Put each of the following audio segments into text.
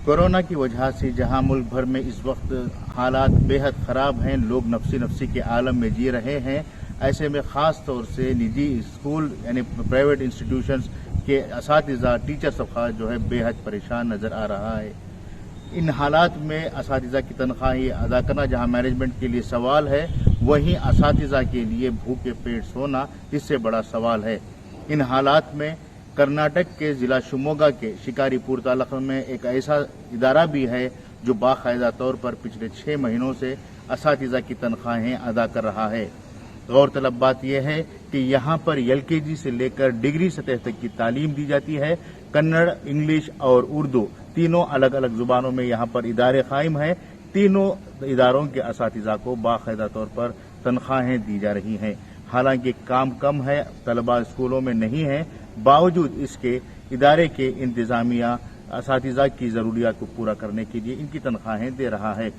Corona की वजह से जहां मुल्क भर में इस वक्त हालात बेहद ख़राब हैं, लोग नफसी के आलम में जी रहे हैं, ऐसे में ख़ास तौर से निजी स्कूल यानी प्राइवेट इंस्टीट्यूशंस के असातिज़ा टीचर तबका जो है बेहद परेशान नज़र आ रहा है। इन हालात में असातिज़ा की तनख्वाही अदा करना जहां मैनेजमेंट के लिए सवाल है, वहीं असातिज़ा के लिए भूखे पेट सोना इससे बड़ा सवाल है। इन हालात में कर्नाटक के ज़िला शिवमोगा के शिकारीपुर तालुका में एक ऐसा इदारा भी है जो बाकायदा तौर पर पिछले 6 महीनों से असातिज़ा की तनख्वाहें अदा कर रहा है। गौरतलब बात यह है कि यहाँ पर LKG से लेकर डिग्री सतह तक की तालीम दी जाती है। कन्नड़, इंग्लिश और उर्दू तीनों अलग अलग जुबानों में यहाँ पर इदारे कायम हैं। तीनों इदारों के असातिज़ा को बाकायदा तौर पर तनख्वाहें दी जा रही हैं। हालांकि काम कम है, तलबा स्कूलों में नहीं है, बावजूद इसके इदारे के इंतजामिया असातिज़ा की ज़रूरियात को पूरा करने के लिए इनकी तनख्वाहें दे रहा है।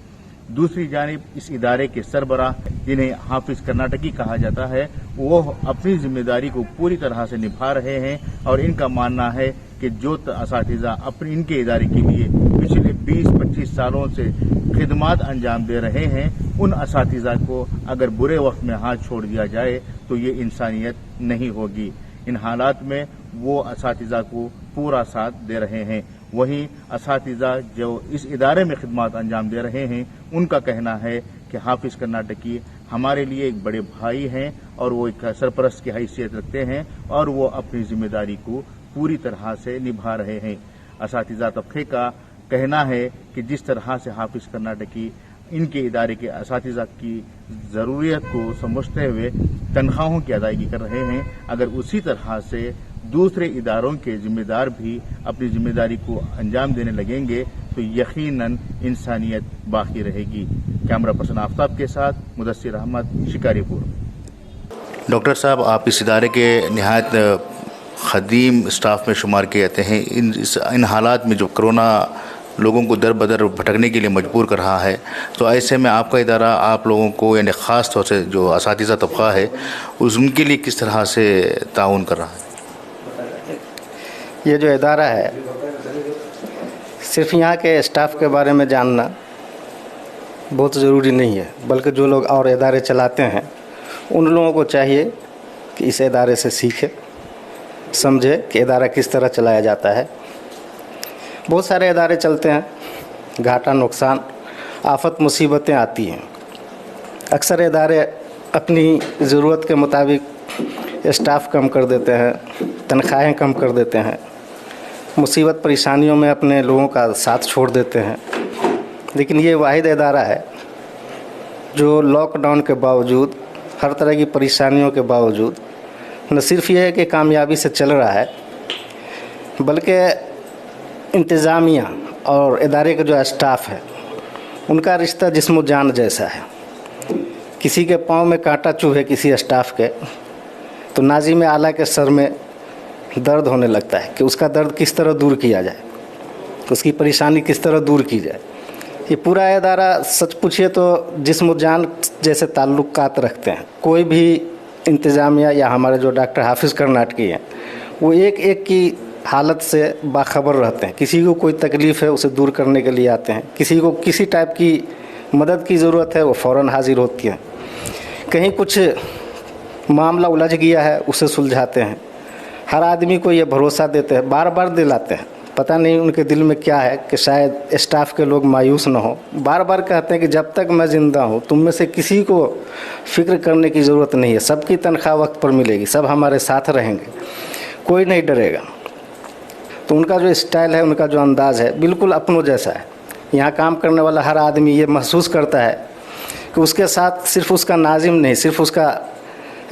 दूसरी जानिब इस इदारे के सरबराह, जिन्हें हाफिज कर्नाटकी कहा जाता है, वो अपनी जिम्मेदारी को पूरी तरह से निभा रहे हैं और इनका मानना है कि जो असातिज़ा अपने इनके इदारे के लिए पिछले 20-25 सालों से खिदमात अंजाम दे रहे हैं, उन असातिज़ा को अगर बुरे वक्त में हाथ छोड़ दिया जाए तो ये इंसानियत नहीं होगी। इन हालात में वो असातिज़ा को पूरा साथ दे रहे हैं। वहीं असातिज़ा जो इस इदारे में खिदमत अंजाम दे रहे हैं, उनका कहना है कि हाफिज कर्नाटकी हमारे लिए एक बड़े भाई हैं और वो एक सरपरस्त की हैसियत रखते हैं और वो अपनी जिम्मेदारी को पूरी तरह से निभा रहे हैं। असातिज़ा तबके का कहना है कि जिस तरह से हाफिज कर्नाटकी इनके इदारे के असातिज़ा की ज़रूरियत को समझते हुए तनख्वाहों की अदायगी कर रहे हैं, अगर उसी तरह से दूसरे इदारों के जिम्मेदार भी अपनी जिम्मेदारी को अंजाम देने लगेंगे तो यकीनन इंसानियत बाकी रहेगी। कैमरा पर्सन आफ्ताब के साथ मुदस्सिर अहमद, शिकारीपुर। डॉक्टर साहब, आप इस इदारे के निहायत ख़दीम स्टाफ में शुमार किए जाते हैं। इन हालात में जो कोरोना लोगों को दर बदर भटकने के लिए मजबूर कर रहा है, तो ऐसे में आपका इदारा आप लोगों को यानी ख़ास तौर से जो असातिज़ा तबका है उनके लिए किस तरह से ताउन कर रहा है? ये जो इदारा है, सिर्फ यहाँ के स्टाफ के बारे में जानना बहुत ज़रूरी नहीं है, बल्कि जो लोग और इदारे चलाते हैं उन लोगों को चाहिए कि इस इदारे से सीखे, समझे कि इदारा किस तरह चलाया जाता है। बहुत सारे इदारे चलते हैं, घाटा, नुकसान, आफत, मुसीबतें आती हैं। अक्सर इदारे अपनी ज़रूरत के मुताबिक स्टाफ कम कर देते हैं, तनख्वाहें कम कर देते हैं, मुसीबत परेशानियों में अपने लोगों का साथ छोड़ देते हैं। लेकिन ये वाहिद इदारा है जो लॉकडाउन के बावजूद, हर तरह की परेशानियों के बावजूद न सिर्फ ये है कि कामयाबी से चल रहा है, बल्कि इंतज़ामिया और इदारे का जो स्टाफ है उनका रिश्ता जिस्म जान जैसा है। किसी के पाँव में कांटा चुभे किसी स्टाफ के, तो नाज़िम आला के सर में दर्द होने लगता है कि उसका दर्द किस तरह दूर किया जाए, उसकी परेशानी किस तरह दूर की जाए। ये पूरा इदारा सच पूछिए तो जिस्म जान जैसे ताल्लुकात रखते हैं। कोई भी इंतज़ामिया या हमारे जो डॉक्टर हाफिज कर्नाटकी हैं, वो एक एक की हालत से बाखबर रहते हैं। किसी को कोई तकलीफ़ है उसे दूर करने के लिए आते हैं, किसी को किसी टाइप की मदद की ज़रूरत है वो फ़ौरन हाजिर होती हैं। कहीं कुछ मामला उलझ गया है उसे सुलझाते हैं। हर आदमी को ये भरोसा देते हैं, बार बार दिलाते हैं। पता नहीं उनके दिल में क्या है कि शायद स्टाफ के लोग मायूस ना हो। बार बार कहते हैं कि जब तक मैं ज़िंदा हूँ तुम में से किसी को फ़िक्र करने की ज़रूरत नहीं है, सबकी तनख्वाह वक्त पर मिलेगी, सब हमारे साथ रहेंगे, कोई नहीं डरेगा। तो उनका जो स्टाइल है, उनका जो अंदाज़ है, बिल्कुल अपनों जैसा है। यहाँ काम करने वाला हर आदमी ये महसूस करता है कि उसके साथ सिर्फ उसका नाजिम नहीं, सिर्फ उसका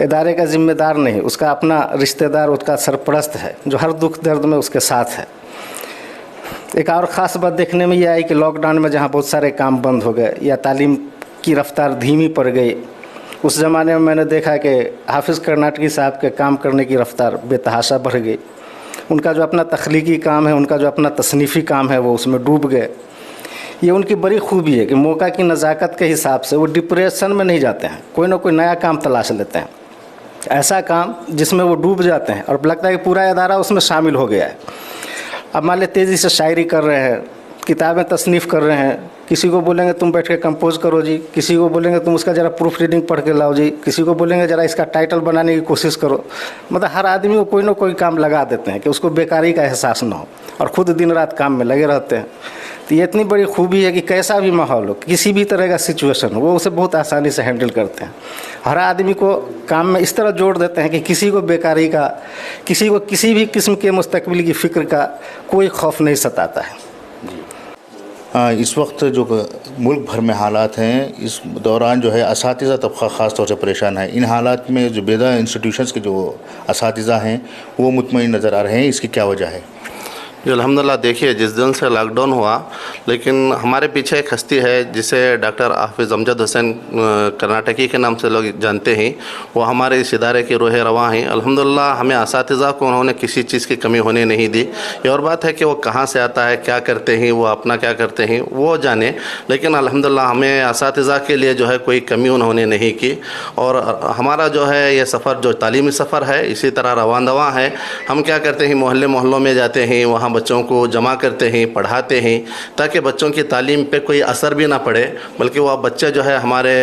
इदारे का ज़िम्मेदार नहीं, उसका अपना रिश्तेदार, उसका सरपरस्त है जो हर दुख दर्द में उसके साथ है। एक और ख़ास बात देखने में ये आई कि लॉकडाउन में जहाँ बहुत सारे काम बंद हो गए या तालीम की रफ्तार धीमी पड़ गई, उस ज़माने में मैंने देखा कि हाफिज़ कर्नाटकी साहब के काम करने की रफ्तार बेतहाशा बढ़ गई। उनका जो अपना तख्लीकी काम है, उनका जो अपना तसनीफ़ी काम है, वो उसमें डूब गए। ये उनकी बड़ी खूबी है कि मौका की नज़ाकत के हिसाब से वो डिप्रेशन में नहीं जाते हैं, कोई ना कोई नया काम तलाश लेते हैं, ऐसा काम जिसमें वो डूब जाते हैं और लगता है कि पूरा इदारा उसमें शामिल हो गया है। अब मान लें तेज़ी से शायरी कर रहे हैं, किताबें तसनीफ़ कर रहे हैं, किसी को बोलेंगे तुम बैठ के कंपोज करो जी, किसी को बोलेंगे तुम उसका ज़रा प्रूफ रीडिंग पढ़ के लाओ जी, किसी को बोलेंगे ज़रा इसका टाइटल बनाने की कोशिश करो। मतलब हर आदमी को कोई ना कोई काम लगा देते हैं कि उसको बेकारी का एहसास ना हो, और ख़ुद दिन रात काम में लगे रहते हैं। तो ये इतनी बड़ी खूबी है कि कैसा भी माहौल हो, किसी भी तरह का सिचुएशन हो, वो उसे बहुत आसानी से हैंडल करते हैं। हर आदमी को काम में इस तरह जोड़ देते हैं कि किसी को बेकारी का, किसी को किसी भी किस्म के मुस्तकबिल की फ़िक्र का कोई खौफ नहीं सताता है। इस वक्त जो मुल्क भर में हालात हैं, इस दौरान जो है असातिज़ा तबक़ा ख़ास तौर से परेशान है। इन हालात में जो बेदा इंस्टीट्यूशंस के जो असातिज़ा हैं वो मुतमईन नज़र आ रहे हैं, इसकी क्या वजह है? जी अल्हम्दुलिल्लाह, देखिए जिस दिन से लॉकडाउन हुआ, लेकिन हमारे पीछे एक हस्ती है जिसे डॉक्टर हाफिज़ अमजद हुसैन कर्नाटकी के नाम से लोग जानते हैं। वो हमारे इस इदारे के रूह रवां हैं। अल्हम्दुलिल्लाह हमें असातिज़ा को उन्होंने किसी चीज़ की कमी होने नहीं दी। ये और बात है कि वो कहाँ से आता है, क्या करते हैं, वो अपना क्या करते हैं वो जाने, लेकिन अल्हम्दुलिल्लाह हमें असातिज़ा के लिए जो है कोई कमी उन्होंने नहीं की। और हमारा जो है ये सफ़र जो तालीमी सफ़र है इसी तरह रवां दवां है। हम क्या करते हैं, मोहल्ले मोहल्लों में जाते हैं, वहाँ बच्चों को जमा करते हैं, पढ़ाते हैं, ताकि बच्चों की तालीम पे कोई असर भी ना पड़े, बल्कि वह बच्चे जो है हमारे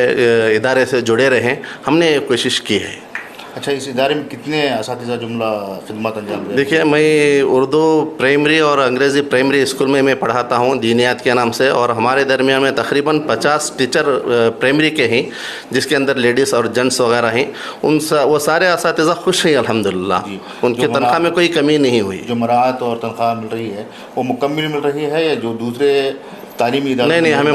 इदारे से जुड़े रहें। हमने ये कोशिश की है। अच्छा, इस इदारे में कितने असातिज़ा जुमला खिदमत अंजाम दे? देखिए, मैं उर्दू प्राइमरी और अंग्रेज़ी प्राइमरी स्कूल में मैं पढ़ाता हूँ दीनियात के नाम से, और हमारे दरमियान में तकरीबन 50 टीचर प्राइमरी के हैं, जिसके अंदर लेडीज़ और जेंट्स वगैरह हैं। वो सारे असातिज़ा खुश हैं अल्हम्दुलिल्लाह, उनकी तनख्वाह में कोई कमी नहीं हुई। जो मराहत और तनख्वाह मिल रही है वो मुकम्मल मिल रही है या जो दूसरे तालीमी इदारे? नहीं, हमें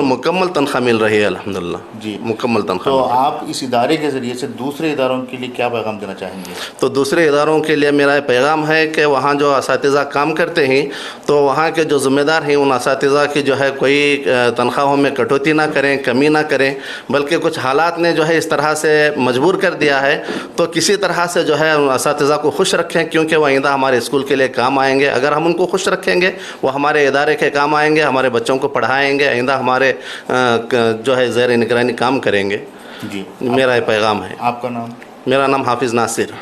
मुकम्मल तनख्वाह मिल रही है अल्हम्दुलिल्लाह जी, मुकम्मल तनख्वाह। तो आप इस इदारे के ज़रिए से दूसरे इदारों के लिए क्या पैगाम देना चाहेंगे? तो दूसरे इदारों के लिए मेरा पैगाम है कि वहाँ जो असातिज़ा काम करते हैं, तो वहाँ के जो ज़िम्मेदार हैं उन असातिज़ा की जो है कोई तनख्वाहों में कटौती ना करें, कमी ना करें, बल्कि कुछ हालात ने जो है इस तरह से मजबूर कर दिया है, तो किसी तरह से जो है उन असातिज़ा को खुश रखें, क्योंकि वह आइंदा हमारे स्कूल के लिए काम आएंगे। अगर हम उनको खुश रखेंगे वो हमारे इदारे के काम आएंगे, हमारे बच्चों को पढ़ाएंगे, आइंदा हमारे जो है ज़ेर निगरानी काम करेंगे। जी, मेरा ये पैगाम है। आपका नाम? मेरा नाम हाफिज़ नासिर।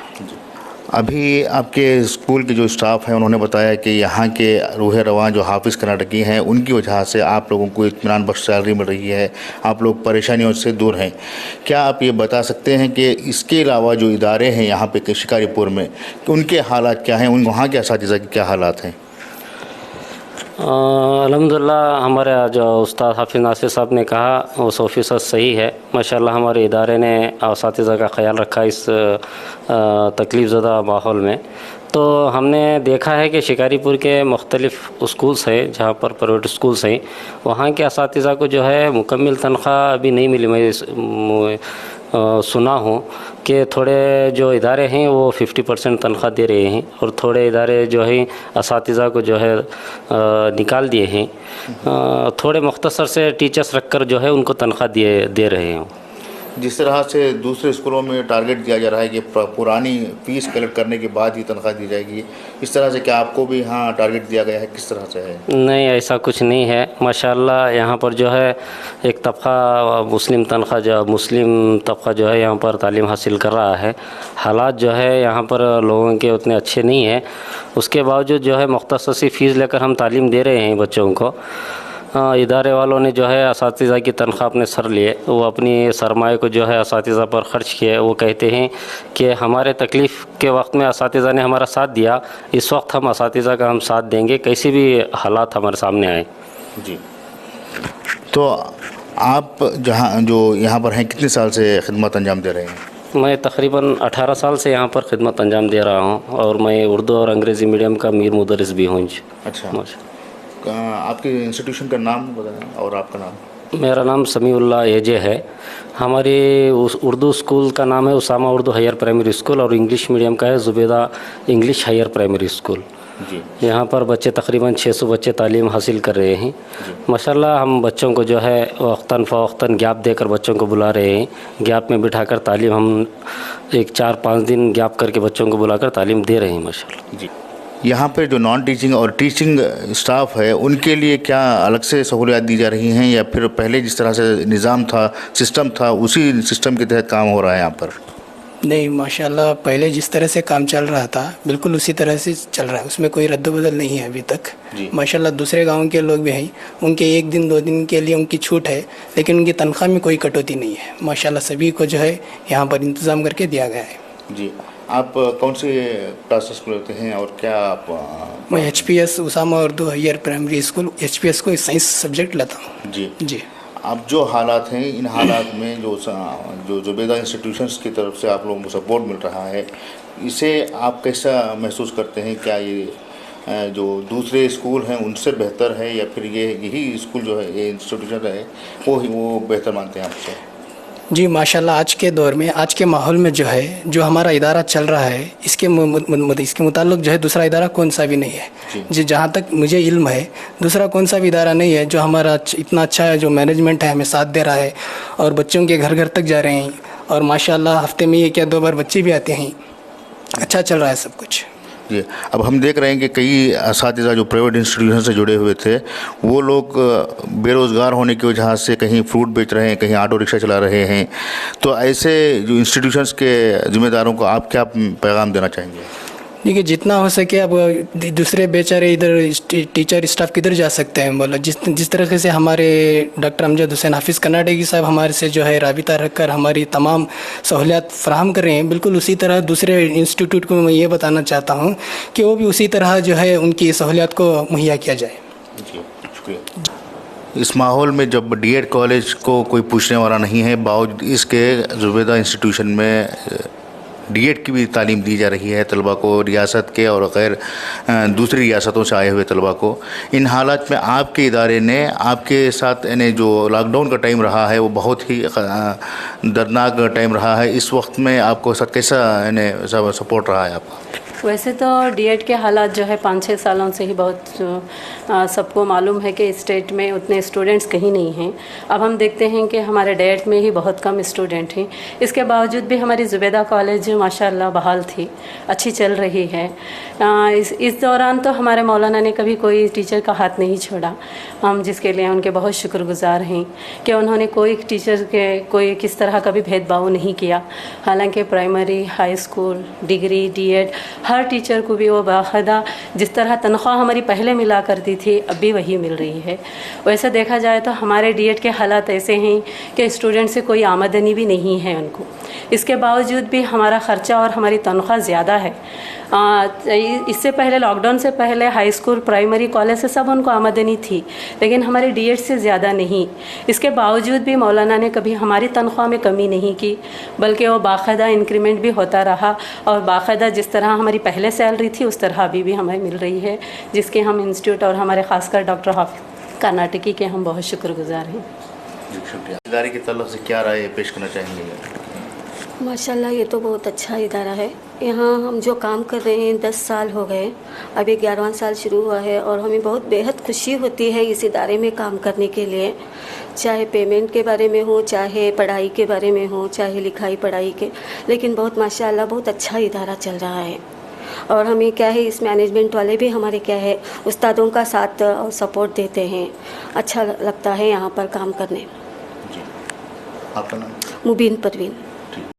अभी आपके स्कूल के जो स्टाफ हैं उन्होंने बताया कि यहाँ के रूह रवां जो हाफिज़ कर्नाटकी हैं उनकी वजह से आप लोगों को इत्मीनान बख्श सैलरी मिल रही है, आप लोग परेशानियों से दूर हैं। क्या आप ये बता सकते हैं कि इसके अलावा जो इदारे हैं यहाँ पे शिकारीपुर में, उनके हालात क्या हैं, वहाँ के असातिज़ा के क्या हालात हैं? अल्हम्दुलिल्लाह हमारे जो उस्ताद हाफिज़ नासिर साहब ने कहा वो 100% सही है। माशाल्लाह हमारे इदारे ने असातिज़ा का ख्याल रखा इस तकलीफ़ ज़दा माहौल में। तो हमने देखा है कि शिकारीपुर के मुख्तलिफ़ स्कूल्स हैं जहाँ पर प्राइवेट स्कूल्स हैं, वहाँ के असातिज़ा को जो है मुकम्मल तनख्वाह अभी नहीं मिली। मैं सुना हूँ कि थोड़े जो इदारे हैं वो 50% तनख्वाह दे रहे हैं, और थोड़े इदारे जो हैं असातिज़ा को जो है निकाल दिए हैं। थोड़े मुख्तसर से टीचर्स रखकर जो है उनको तनख्वाह दे रहे हैं। जिस तरह से दूसरे स्कूलों में टारगेट दिया जा रहा है कि पुरानी फ़ीस कलेक्ट करने के बाद ही तनख्वाह दी जाएगी, इस तरह से क्या आपको भी यहाँ टारगेट दिया गया है, किस तरह से है? नहीं, ऐसा कुछ नहीं है। माशाल्लाह यहाँ पर जो है एक तबका मुस्लिम तबका जो है यहाँ पर तालीम हासिल कर रहा है। हालात जो है यहाँ पर लोगों के उतने अच्छे नहीं हैं, उसके बावजूद जो है मुख्तसर सी फ़ीस लेकर हम तालीम दे रहे हैं बच्चों को। इदारे वालों ने जो है असातिज़ा की तनख्वाह अपने सर लिए, वो अपनी सरमाए को जो है असातिज़ा पर ख़र्च किए। वो कहते हैं कि हमारे तकलीफ़ के वक्त में असातिज़ा ने हमारा साथ दिया, इस वक्त हम असातिज़ा का हम साथ देंगे, कैसी भी हालात हमारे सामने आए। जी, तो आप जो यहाँ पर हैं कितने साल से खिदमत अंजाम दे रहे हैं? मैं तकरीबन 18 साल से यहाँ पर खिदमत अंजाम दे रहा हूँ, और मैं उर्दू और अंग्रेज़ी मीडियम का मीर मुदर्रिस भी हूँ। अच्छा, आपके इंस्टीट्यूशन का नाम बताएं और आपका नाम? मेरा नाम समीउल्लाह एजे है। हमारी उर्दू स्कूल का नाम है Usama Urdu higher primary school, और इंग्लिश मीडियम का है Zubaida English higher primary school. जी, यहाँ पर बच्चे तकरीबन 600 बच्चे तालीम हासिल कर रहे हैं। माशाल्लाह हम बच्चों को जो है वक्तन फ़वक्तन गैप देकर बच्चों को बुला रहे हैं। गैप में बिठाकर तालीम हम एक 4-5 दिन गैप करके बच्चों को बुलाकर तालीम दे रहे हैं माशाल्लाह। जी, यहाँ पर जो नॉन टीचिंग और टीचिंग स्टाफ है उनके लिए क्या अलग से सहूलियात दी जा रही हैं, या फिर पहले जिस तरह से निज़ाम था, सिस्टम था, उसी सिस्टम के तहत काम हो रहा है यहाँ पर? नहीं माशाल्लाह पहले जिस तरह से काम चल रहा था बिल्कुल उसी तरह से चल रहा है, उसमें कोई रद्द-बदल नहीं है अभी तक। जी। माशाल्लाह दूसरे गांव के लोग भी हैं, उनके 1 दिन 2 दिन के लिए उनकी छूट है, लेकिन उनकी तनख्वाह में कोई कटौती नहीं है। माशाल्लाह सभी को जो है यहाँ पर इंतज़ाम करके दिया गया है। जी, आप कौन से क्लासेस को लेते हैं और क्या आप मैं HPS Usama Urdu higher primary school HPS को साइंस सब्जेक्ट लेता हूँ। जी जी। अब जो हालात हैं, इन हालात में जो जुबेदा इंस्टीट्यूशंस की तरफ से आप लोगों को सपोर्ट मिल रहा है, इसे आप कैसा महसूस करते हैं? क्या ये जो दूसरे स्कूल हैं उनसे बेहतर है या फिर यही स्कूल जो है, ये इंस्टीट्यूशन है, वो बेहतर मानते हैं आपसे? जी माशाल्लाह आज के दौर में, आज के माहौल में जो है, जो हमारा इदारा चल रहा है, इसके मुताल्लिक़ जो है दूसरा इदारा कौन सा भी नहीं है। जी जहाँ तक मुझे इल्म है, दूसरा कौन सा भी इदारा नहीं है जो हमारा इतना अच्छा है, जो मैनेजमेंट है हमें साथ दे रहा है और बच्चों के घर घर तक जा रहे हैं और माशाल्लाह हफ्ते में 1 या 2 बार बच्चे भी आते हैं। अच्छा चल रहा है सब कुछ। जी, अब हम देख रहे हैं कि कई असातिज़ा जो प्राइवेट इंस्टीट्यूशन से जुड़े हुए थे, वो लोग बेरोज़गार होने की वजह से कहीं फ्रूट बेच रहे हैं, कहीं ऑटो रिक्शा चला रहे हैं। तो ऐसे जो इंस्टीट्यूशंस के ज़िम्मेदारों को आप क्या पैगाम देना चाहेंगे? देखिए जितना हो सके, अब दूसरे बेचारे इधर टीचर स्टाफ किधर जा सकते हैं, बोला जिस तरह से हमारे डॉक्टर अमजद हुसैन हाफिज़ कर्नाटकी साहब हमारे से जो है राबिता रखकर हमारी तमाम सहूलियात फराहम कर रहे हैं, बिल्कुल उसी तरह दूसरे इंस्टीट्यूट को मैं ये बताना चाहता हूँ कि वो भी उसी तरह जो है उनकी सहूलियात को मुहैया किया जाए। जी शुक्रिया। इस माहौल में जब डीएड कॉलेज को कोई पूछने वाला नहीं है, बावजूद इसके जुबेदा इंस्टीट्यूशन में डीएड की भी तालीम दी जा रही है तलबा को, रियासत के और गैर दूसरी रियासतों से आए हुए तलबा को। इन हालात में आपके इदारे ने आपके साथ यानी जो लॉकडाउन का टाइम रहा है वो बहुत ही दर्दनाक टाइम रहा है, इस वक्त में आपको साथ कैसा यानी सपोर्ट रहा है आपका? वैसे तो डीएड के हालात जो है 5-6 सालों से ही बहुत सबको मालूम है कि स्टेट में उतने स्टूडेंट्स कहीं नहीं हैं। अब हम देखते हैं कि हमारे डीएड में ही बहुत कम स्टूडेंट हैं। इसके बावजूद भी हमारी जुबेदा कॉलेज माशाल्लाह बहाल थी, अच्छी चल रही है। इस दौरान तो हमारे मौलाना ने कभी कोई टीचर का हाथ नहीं छोड़ा, हम जिसके लिए उनके बहुत शुक्रगुजार हैं कि उन्होंने कोई टीचर के कोई किस तरह का भी भेदभाव नहीं किया। हालांकि primary, high school, degree, DEd हर टीचर को भी वो बाकायदा जिस तरह तनख्वाह हमारी पहले मिला करती थी अब भी वही मिल रही है। वैसे देखा जाए तो हमारे डीएड के हालात ऐसे हैं कि स्टूडेंट से कोई आमदनी भी नहीं है उनको, इसके बावजूद भी हमारा ख़र्चा और हमारी तनख्वाह ज़्यादा है। इससे पहले लॉकडाउन से पहले हाई स्कूल, प्राइमरी, कॉलेज से सब उनको आमदनी थी, लेकिन हमारे डीएड से ज़्यादा नहीं। इसके बावजूद भी मौलाना ने कभी हमारी तनख्वाह में कमी नहीं की, बल्कि वो बाकायदा इंक्रीमेंट भी होता रहा और बाकायदा जिस तरह हमारी पहले सैलरी थी उस तरह अभी भी हमें मिल रही है, जिसके हम इंस्टीट्यूट और हमारे ख़ासकर डॉक्टर हाफिज़ कर्नाटकी के हम बहुत शुक्रगुजार हैं। शुक्रिया। इदारे की तरफ से क्या राय पेश करना चाहेंगे? माशाल्लाह ये तो बहुत अच्छा इदारा है। यहाँ हम जो काम कर रहे हैं 10 साल हो गए, अभी 11वां साल शुरू हुआ है और हमें बहुत बेहद खुशी होती है इस इदारे में काम करने के लिए, चाहे पेमेंट के बारे में हो, चाहे पढ़ाई के बारे में हो, चाहे लिखाई पढ़ाई के, लेकिन बहुत माशाल्लाह बहुत अच्छा इदारा चल रहा है। और हमें क्या है, इस मैनेजमेंट वाले भी हमारे क्या है उस्तादों का साथ और सपोर्ट देते हैं, अच्छा लगता है यहाँ पर काम करने। जी, आपका नाम? मुबीन परवीन।